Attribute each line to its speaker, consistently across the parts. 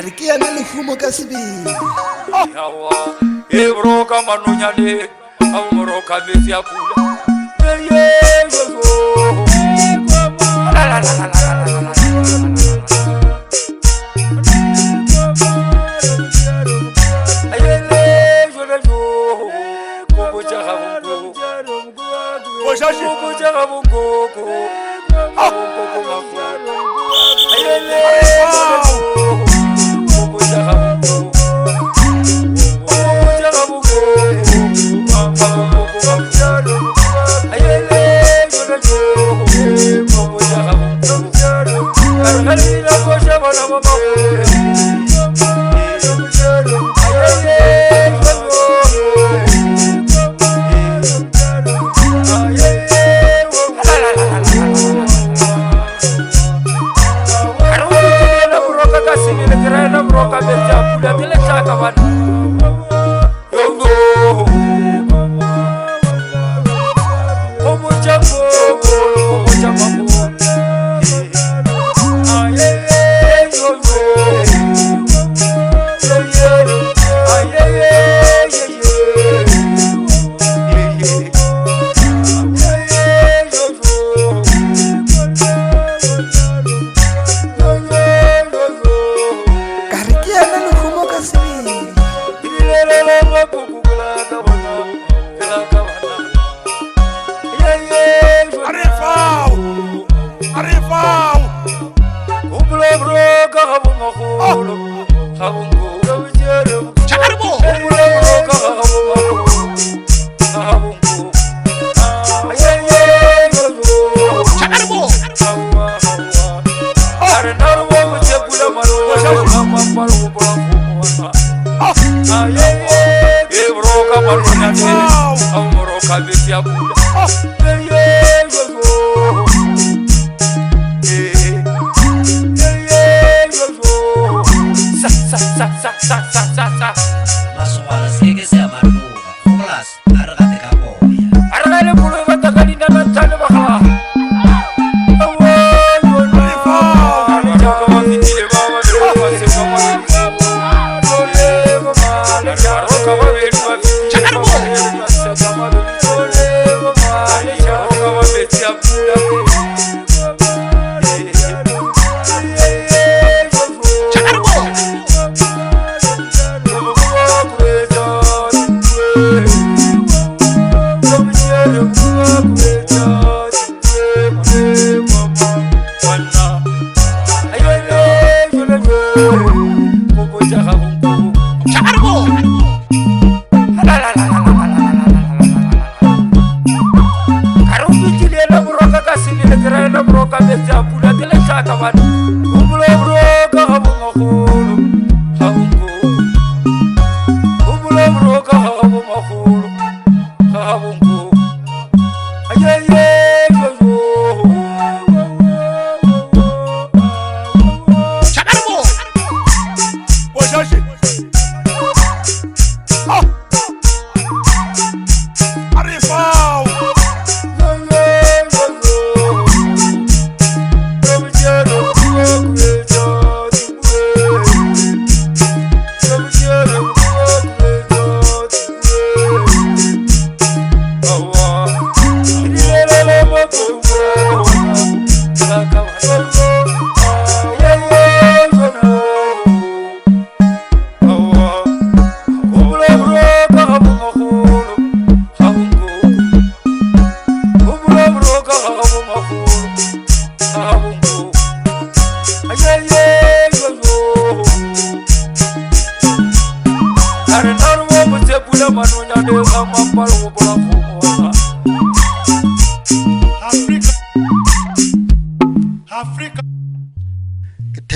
Speaker 1: re ke yana lehumo ka sebele
Speaker 2: yawa e broka manonyane a moroka metsi a pula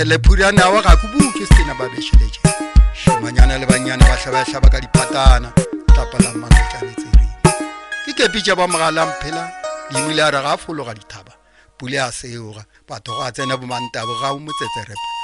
Speaker 1: Telepuriana wa ga kubuke sena ba besheleje shimanyana le banyane ba hlaba ka diphatana tapala mangakane tsere ke pitša ba mogala mphela dimile a re ga folo ga dithaba pule a seoga batho ga tsena bo mantabo ga o motsetse repa